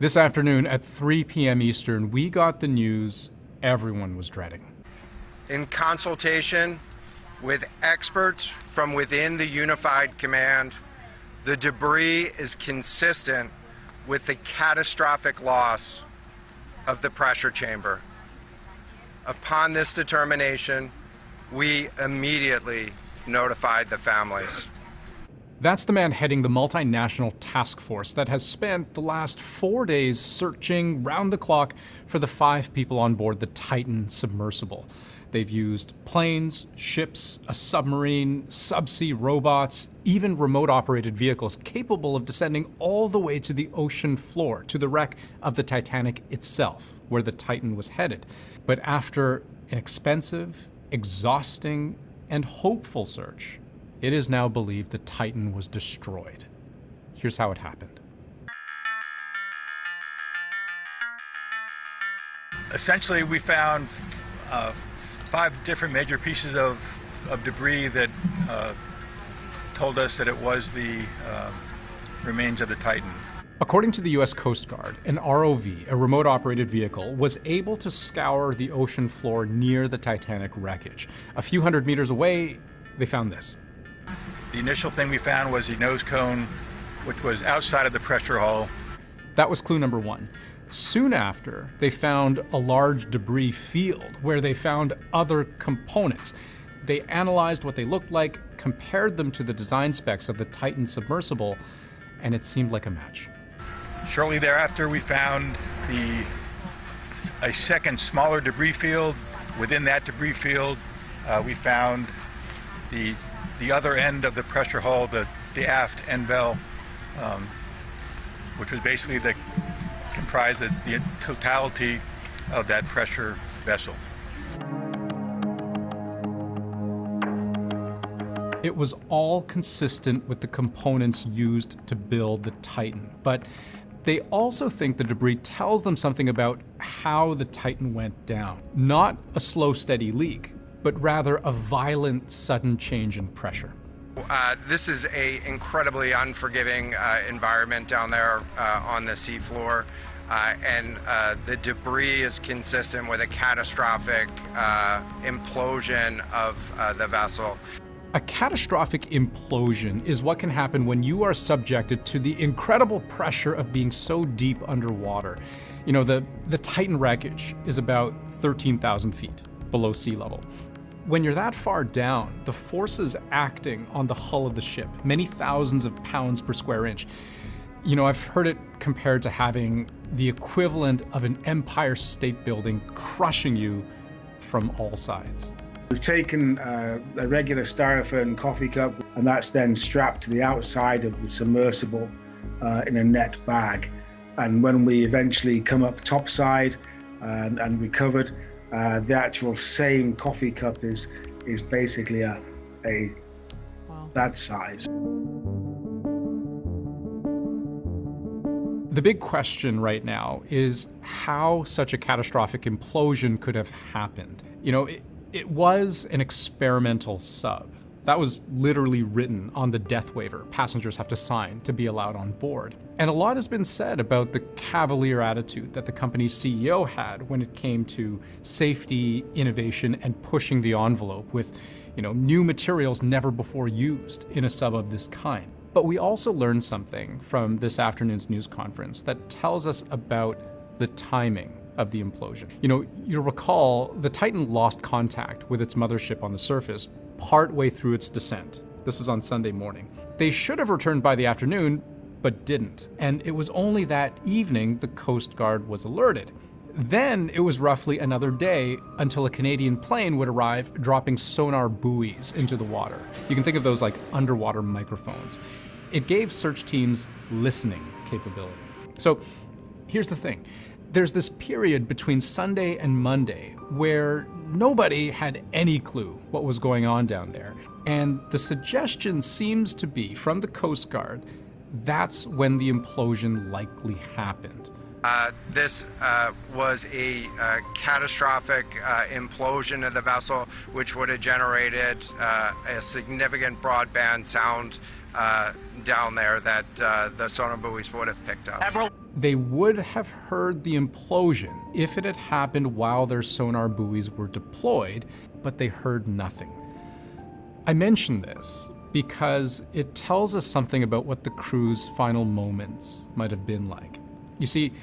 This afternoon at 3 p.m. Eastern, we got the news everyone was dreading. In consultation with experts from within the Unified Command, the debris is consistent with the catastrophic loss of the pressure chamber. Upon this determination, we immediately notified the families. That's the man heading the multinational task force that has spent the last 4 days searching round the clock for the 5 people on board the Titan submersible. They've used planes, ships, a submarine, subsea robots, even remote-operated vehicles capable of descending all the way to the ocean floor, to the wreck of the Titanic itself, where the Titan was headed. But after an expensive, exhausting, and hopeful search, it is now believed the Titan was destroyed. Here's how it happened. Essentially, we found 5 different major pieces of debris that told us that it was the remains of the Titan. According to the U.S. Coast Guard, an ROV, a remote-operated vehicle, was able to scour the ocean floor near the Titanic wreckage. A few hundred meters away, they found this. The initial thing we found was the nose cone, which was outside of the pressure hull. That was clue number 1. Soon after, they found a large debris field where they found other components. They analyzed what they looked like, compared them to the design specs of the Titan submersible, and it seemed like a match. Shortly thereafter, we found a second smaller debris field. Within that debris field, we found the other end of the pressure hull, the aft end bell, which was basically comprised of the totality of that pressure vessel. It was all consistent with the components used to build the Titan, but they also think the debris tells them something about how the Titan went down. Not a slow, steady leak, but rather a violent, sudden change in pressure. This is an incredibly unforgiving environment down there on the seafloor, and the debris is consistent with a catastrophic implosion of the vessel. A catastrophic implosion is what can happen when you are subjected to the incredible pressure of being so deep underwater. You know, the Titan wreckage is about 13,000 feet below sea level. When you're that far down, the forces acting on the hull of the ship, many thousands of pounds per square inch, you know, I've heard it compared to having the equivalent of an Empire State Building crushing you from all sides. We've taken a regular styrofoam coffee cup, and that's then strapped to the outside of the submersible in a net bag. And when we eventually come up topside and recovered, the actual same coffee cup is basically a that size. The big question right now is how such a catastrophic implosion could have happened. You know, it was an experimental sub. That was literally written on the death waiver passengers have to sign to be allowed on board. And a lot has been said about the cavalier attitude that the company's CEO had when it came to safety, innovation, and pushing the envelope with, you know, new materials never before used in a sub of this kind. But we also learned something from this afternoon's news conference that tells us about the timing of the implosion. You know, you'll recall the Titan lost contact with its mothership on the surface partway through its descent. This was on Sunday morning. They should have returned by the afternoon, but didn't. And it was only that evening the Coast Guard was alerted. Then it was roughly another day until a Canadian plane would arrive, dropping sonar buoys into the water. You can think of those like underwater microphones. It gave search teams listening capability. So here's the thing. There's this period between Sunday and Monday where nobody had any clue what was going on down there. And the suggestion seems to be, from the Coast Guard, that's when the implosion likely happened. This was a catastrophic implosion of the vessel, which would have generated a significant broadband sound down there that the sonar buoys would have picked up. They would have heard the implosion if it had happened while their sonar buoys were deployed, but they heard nothing. I mention this because it tells us something about what the crew's final moments might have been like. You see,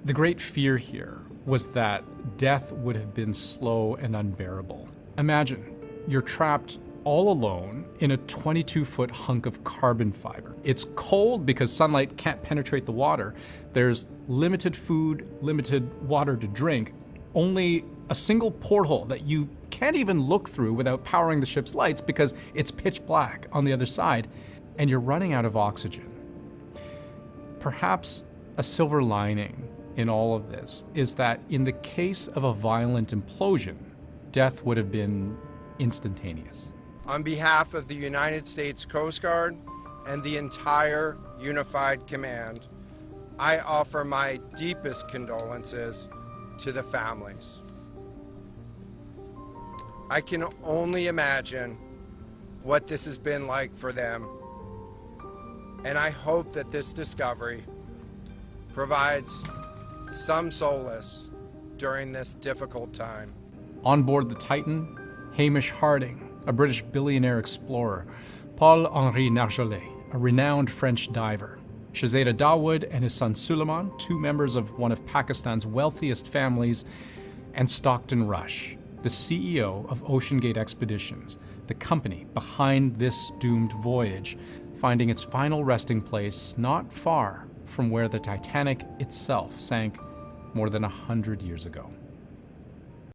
the great fear here was that death would have been slow and unbearable. Imagine, you're trapped all alone in a 22-foot hunk of carbon fiber. It's cold because sunlight can't penetrate the water. There's limited food, limited water to drink, only a single porthole that you can't even look through without powering the ship's lights because it's pitch black on the other side, and you're running out of oxygen. Perhaps a silver lining in all of this is that in the case of a violent implosion, death would have been instantaneous. On behalf of the United States Coast Guard and the entire Unified Command, I offer my deepest condolences to the families. I can only imagine what this has been like for them, and I hope that this discovery provides some solace during this difficult time. On board the Titan, Hamish Harding, a British billionaire explorer, Paul-Henri Nargeolet, a renowned French diver, Shahzada Dawood and his son Suleiman, two members of one of Pakistan's wealthiest families, and Stockton Rush, the CEO of OceanGate Expeditions, the company behind this doomed voyage, finding its final resting place not far from where the Titanic itself sank more than 100 years ago.